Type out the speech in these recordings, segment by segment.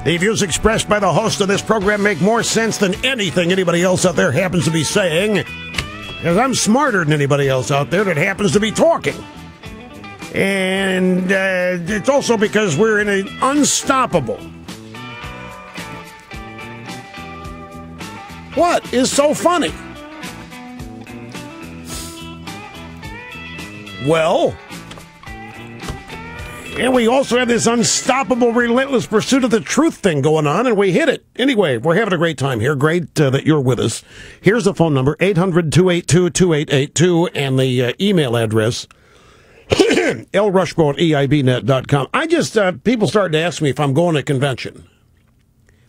The views expressed by the host of this program make more sense than anything anybody else out there happens to be saying, because I'm smarter than anybody else out there that happens to be talking. And it's also because we're in an unstoppable. What is so funny? Well, and we also have this unstoppable, relentless pursuit of the truth thing going on, and we hit it. Anyway, we're having a great time here. Great that you're with us. Here's the phone number, 800-282-2882, and the email address, lrushmo@eibnet.com. People started to ask me if I'm going to a convention.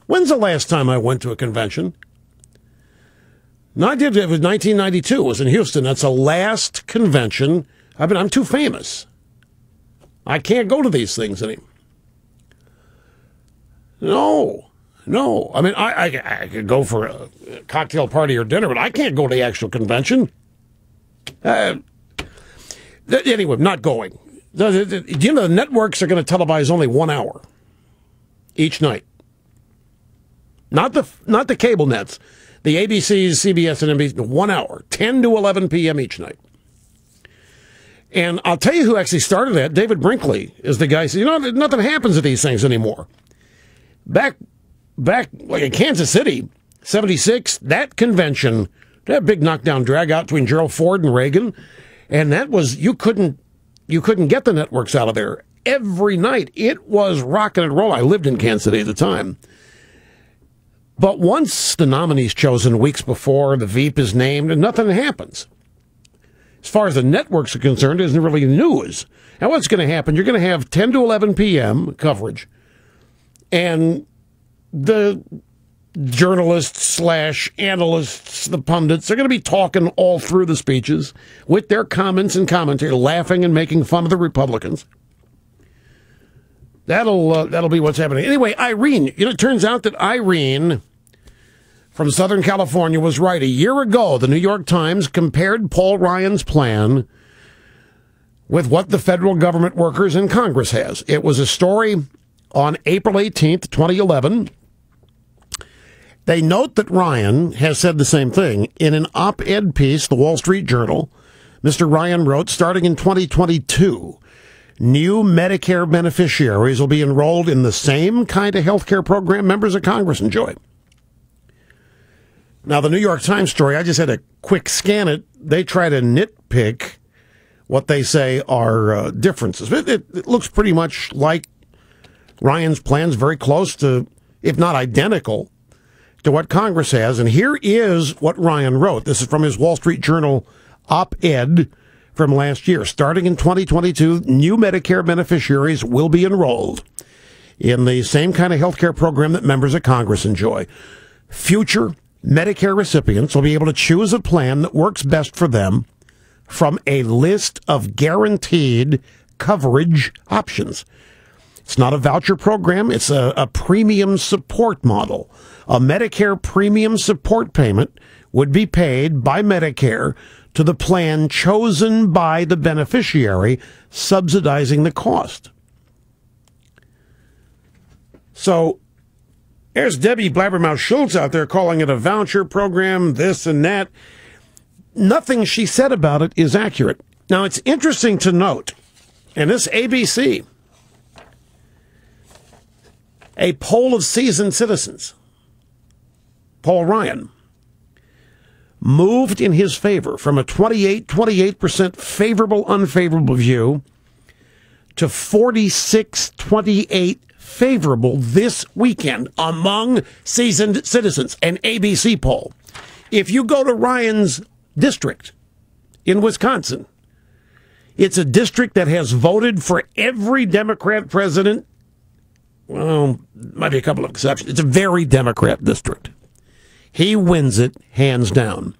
When's the last time I went to a convention? No, I did. It was 1992. It was in Houston. That's the last convention. I'm too famous. I can't go to these things anymore. No. I mean, I could go for a cocktail party or dinner, but I can't go to the actual convention. Anyway, I'm not going. Do you know the networks are going to televise only 1 hour each night? Not the cable nets. The ABCs, CBS, and NBC, 1 hour, 10 to 11 p.m. each night. And I'll tell you who actually started that. David Brinkley is the guy who said, nothing happens at these things anymore. Back like in Kansas City, 76, that convention, that big knockdown drag out between Gerald Ford and Reagan, and that was, you couldn't get the networks out of there. Every night, it was rocking and rolling. I lived in Kansas City at the time. But once the nominee's chosen weeks before, the Veep is named, and nothing happens. As far as the networks are concerned, it isn't really news. Now, what's going to happen? You're going to have 10 to 11 p.m. coverage, and the journalists / analysts, the pundits, are going to be talking all through the speeches with their comments and commentary, laughing and making fun of the Republicans. That'll be what's happening. Anyway, Irene, it turns out that Irene from Southern California was right. A year ago, the New York Times compared Paul Ryan's plan with what the federal government workers in Congress has. It was a story on April 18th, 2011. They note that Ryan has said the same thing. In an op-ed piece, the Wall Street Journal, Mr. Ryan wrote, starting in 2022, new Medicare beneficiaries will be enrolled in the same kind of health care program members of Congress enjoy. Now, the New York Times story, I just had a quick scan it. They try to nitpick what they say are differences. It looks pretty much like Ryan's plans, very close to, if not identical, to what Congress has. And here is what Ryan wrote. This is from his Wall Street Journal op-ed from last year. Starting in 2022, new Medicare beneficiaries will be enrolled in the same kind of health care program that members of Congress enjoy. Future Medicare recipients will be able to choose a plan that works best for them from a list of guaranteed coverage options. It's not a voucher program. It's a premium support model. A Medicare premium support payment would be paid by Medicare to the plan chosen by the beneficiary, subsidizing the cost. So there's Debbie Blabbermouth Schultz out there calling it a voucher program, this and that. Nothing she said about it is accurate. Now, it's interesting to note, and this ABC, a poll of seasoned citizens, Paul Ryan, moved in his favor from a 28% favorable, unfavorable view to 46-28 favorable this weekend among seasoned citizens, an ABC poll. If you go to Ryan's district in Wisconsin, it's a district that has voted for every Democrat president. Well, might be a couple of exceptions. It's a very Democrat district. He wins it hands down.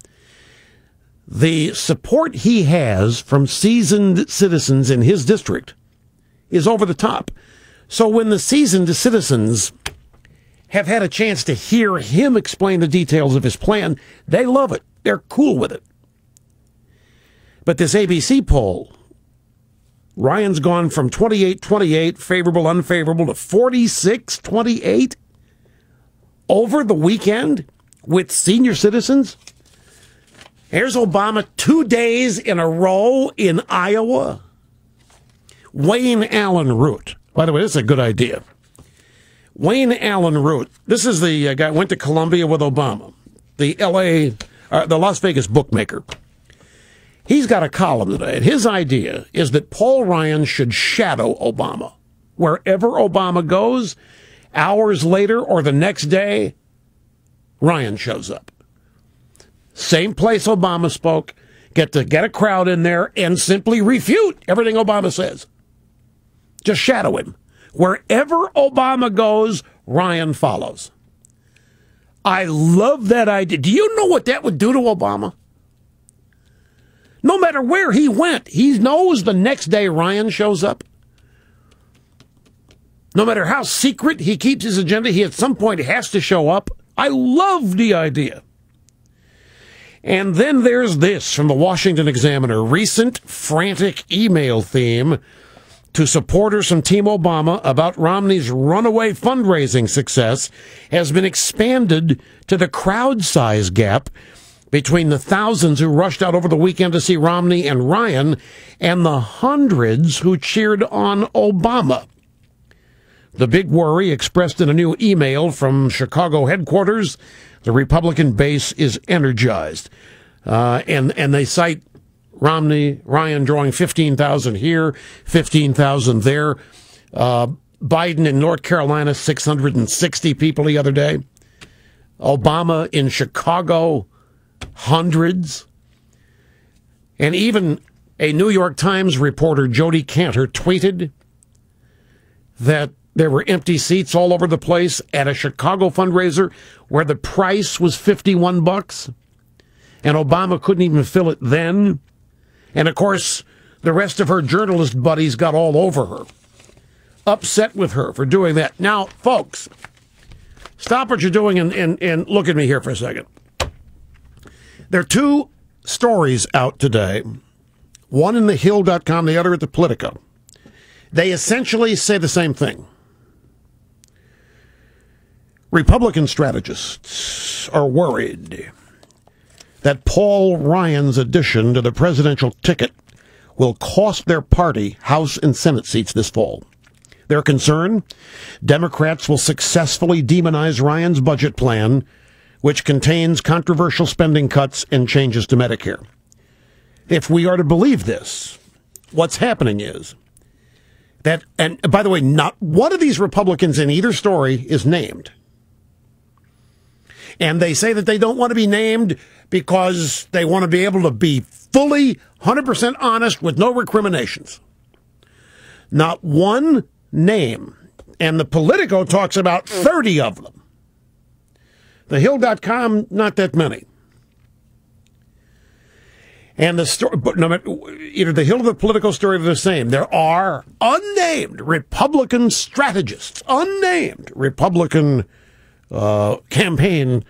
The support he has from seasoned citizens in his district is over the top. So when the seasoned citizens have had a chance to hear him explain the details of his plan, they love it. They're cool with it. But this ABC poll, Ryan's gone from 28-28, favorable, unfavorable, to 46-28. over the weekend with senior citizens. Here's Obama 2 days in a row in Iowa. Wayne Allyn Root. By the way, this is a good idea. Wayne Allyn Root. This is the guy who went to Columbia with Obama. The Las Vegas bookmaker. He's got a column today, and his idea is that Paul Ryan should shadow Obama. Wherever Obama goes, hours later or the next day, Ryan shows up. Same place Obama spoke, get a crowd in there and simply refute everything Obama says. Just shadow him. Wherever Obama goes, Ryan follows. I love that idea. Do you know what that would do to Obama? No matter where he went, he knows the next day Ryan shows up. No matter how secret he keeps his agenda, he at some point has to show up. I love the idea. And then there's this from the Washington Examiner. Recent frantic email theme to supporters from Team Obama about Romney's runaway fundraising success has been expanded to the crowd size gap between the thousands who rushed out over the weekend to see Romney and Ryan and the hundreds who cheered on Obama. The big worry expressed in a new email from Chicago headquarters, the Republican base is energized. And they cite Ryan drawing 15,000 here, 15,000 there. Biden in North Carolina, 660 people the other day. Obama in Chicago, hundreds. And even a New York Times reporter, Jody Cantor, tweeted that there were empty seats all over the place at a Chicago fundraiser where the price was $51, and Obama couldn't even fill it then. And, of course, the rest of her journalist buddies got all over her, upset with her for doing that. Now, folks, stop what you're doing and look at me here for a second. There are two stories out today, one in thehill.com, the other at the Politico. They essentially say the same thing. Republican strategists are worried that Paul Ryan's addition to the presidential ticket will cost their party House and Senate seats this fall. They're concerned Democrats will successfully demonize Ryan's budget plan, which contains controversial spending cuts and changes to Medicare. If we are to believe this, what's happening is that, and by the way, not one of these Republicans in either story is named. And they say that they don't want to be named because they want to be able to be fully 100% honest with no recriminations. Not one name. And the Politico talks about 30 of them. TheHill.com, not that many. And the story, but no matter, either the Hill or the Politico story are the same. There are unnamed Republican strategists, unnamed Republican campaign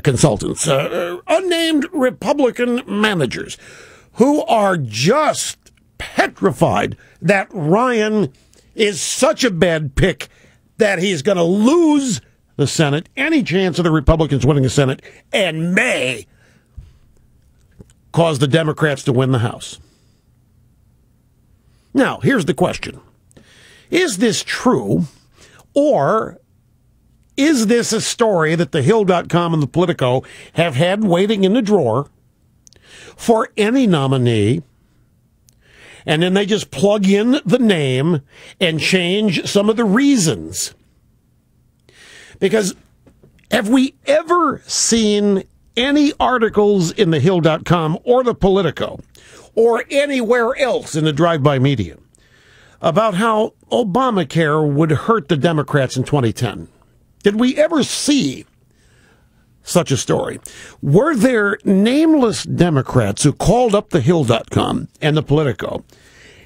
consultants, unnamed Republican managers who are just petrified that Ryan is such a bad pick that he's going to lose the Senate, any chance of the Republicans winning the Senate, and may cause the Democrats to win the House. Now, here's the question. Is this true, or is this a story that thehill.com and the Politico have had waiting in the drawer for any nominee, and then they just plug in the name and change some of the reasons? Because have we ever seen any articles in thehill.com or the Politico or anywhere else in the drive-by media about how Obamacare would hurt the Democrats in 2010? Did we ever see such a story? Were there nameless Democrats who called up thehill.com and the Politico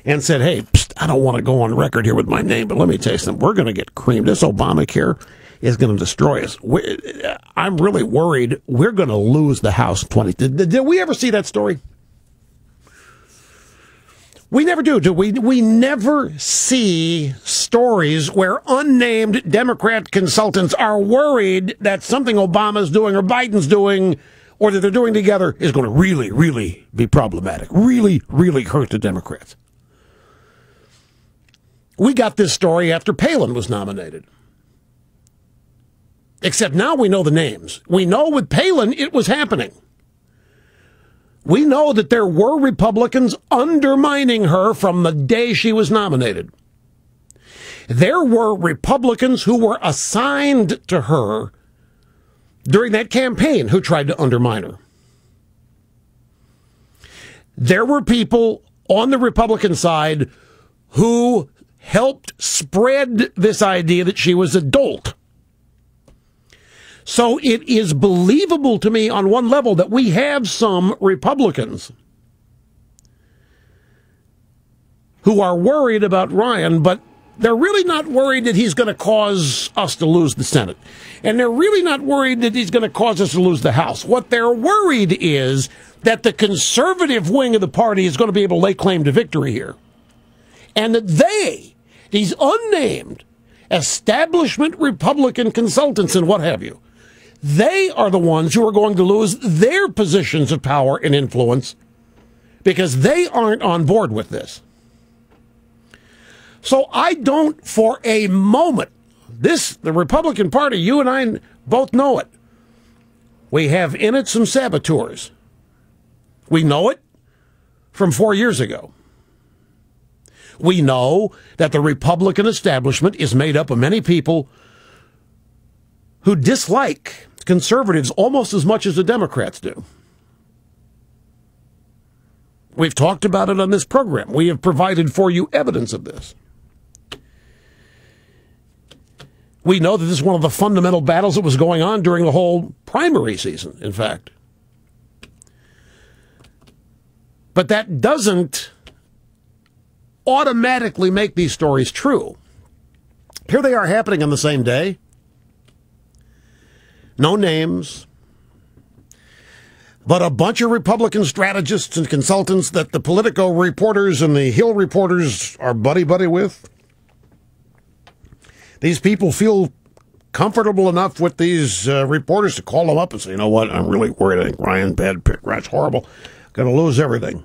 and said, hey, psst, I don't want to go on record here with my name, but let me tell you something. We're going to get creamed. This Obamacare is going to destroy us. I'm really worried we're going to lose the House 20. Did we ever see that story? We never do we? We never see stories where unnamed Democrat consultants are worried that something Obama's doing or Biden's doing or that they're doing together is going to really, really be problematic, really, really hurt the Democrats. We got this story after Palin was nominated. Except now we know the names. We know with Palin it was happening. We know that there were Republicans undermining her from the day she was nominated. There were Republicans who were assigned to her during that campaign who tried to undermine her. There were people on the Republican side who helped spread this idea that she was a dolt. So it is believable to me on one level that we have some Republicans who are worried about Ryan, but they're really not worried that he's going to cause us to lose the Senate. And they're really not worried that he's going to cause us to lose the House. What they're worried is that the conservative wing of the party is going to be able to lay claim to victory here. And that these unnamed establishment Republican consultants and what have you, they are the ones who are going to lose their positions of power and influence because they aren't on board with this. So I don't for a moment, the Republican Party, you and I both know it. We have in it some saboteurs. We know it from 4 years ago. We know that the Republican establishment is made up of many people who dislike conservatives almost as much as the Democrats do. We've talked about it on this program. We have provided for you evidence of this. We know that this is one of the fundamental battles that was going on during the whole primary season, in fact. But that doesn't automatically make these stories true. Here they are happening on the same day. No names, but a bunch of Republican strategists and consultants that the Politico reporters and the Hill reporters are buddy-buddy with. These people feel comfortable enough with these reporters to call them up and say, you know what, I'm really worried. I think Ryan, bad pick, Ryan's horrible. Going to lose everything.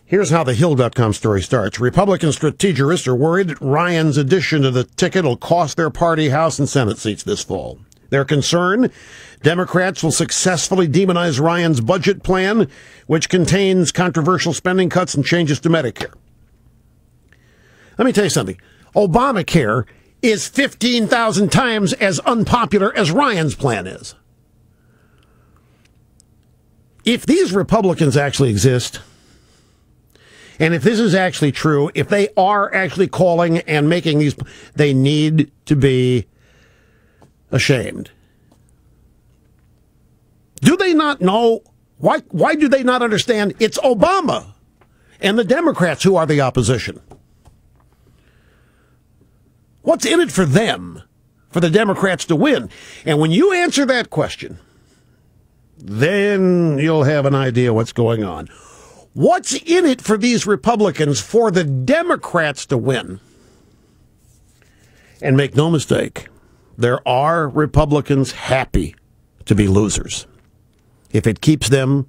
Here's how the Hill.com story starts. Republican strategists are worried that Ryan's addition to the ticket will cost their party House and Senate seats this fall. They're concerned Democrats will successfully demonize Ryan's budget plan, which contains controversial spending cuts and changes to Medicare. Let me tell you something. Obamacare is 15,000 times as unpopular as Ryan's plan is. If these Republicans actually exist, and if this is actually true, if they are actually calling and making these, they need to be ashamed. Do they not know? Why do they not understand it's Obama and the Democrats who are the opposition? What's in it for them, for the Democrats to win? And when you answer that question, then you'll have an idea what's going on. What's in it for these Republicans for the Democrats to win? And make no mistake, there are Republicans happy to be losers if it keeps them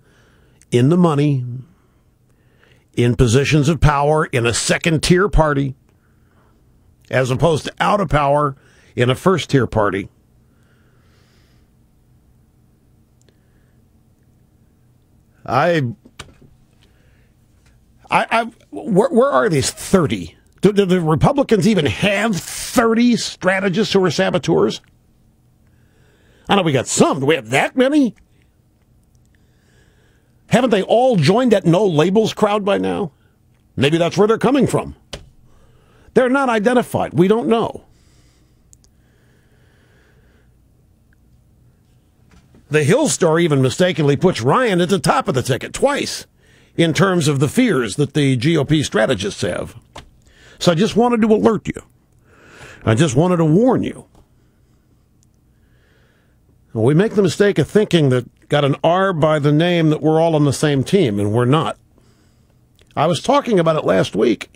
in the money, in positions of power, in a second-tier party, as opposed to out of power in a first-tier party. Where are these 30? Do the Republicans even have 30 strategists who are saboteurs? I know we got some. Do we have that many? Haven't they all joined that no labels crowd by now? Maybe that's where they're coming from. They're not identified. We don't know. The Hill story even mistakenly puts Ryan at the top of the ticket twice in terms of the fears that the GOP strategists have. So I just wanted to alert you. I just wanted to warn you. We make the mistake of thinking that got an R by the name that we're all on the same team, and we're not. I was talking about it last week.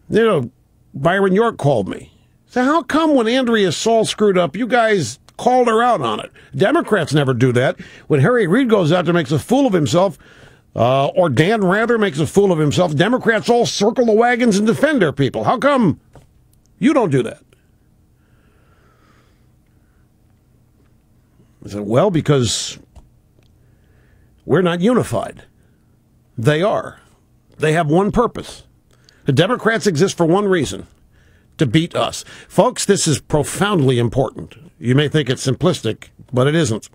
You know, Byron York called me. So how come when Andrea Saul screwed up, you guys called her out on it? Democrats never do that. When Harry Reid goes out there and makes a fool of himself, or Dan Rather makes a fool of himself, Democrats all circle the wagons and defend their people. How come you don't do that? I said, well, because we're not unified. They are. They have one purpose. The Democrats exist for one reason: to beat us. Folks, this is profoundly important. You may think it's simplistic, but it isn't.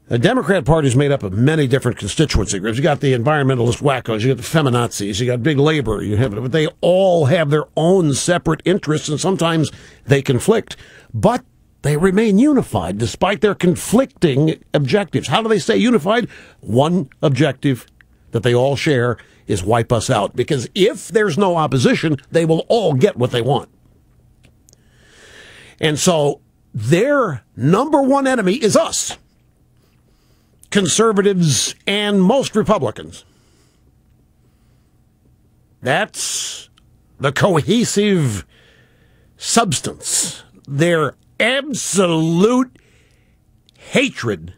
The Democrat Party is made up of many different constituency groups. You got the environmentalist wackos, you got the feminazis, you got big labor, but they all have their own separate interests, and sometimes they conflict. But they remain unified despite their conflicting objectives. How do they stay unified? One objective that they all share is wipe us out. Because if there's no opposition, they will all get what they want. And so their number one enemy is us, conservatives and most Republicans. That's the cohesive substance. Their absolute hatred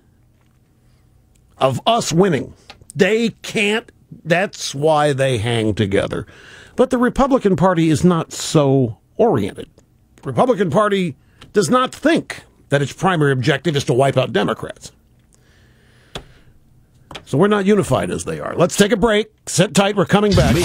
of us winning. They can't. That's why they hang together. But the Republican Party is not so oriented. The Republican Party does not think that its primary objective is to wipe out Democrats. So we're not unified as they are. Let's take a break. Sit tight. We're coming back.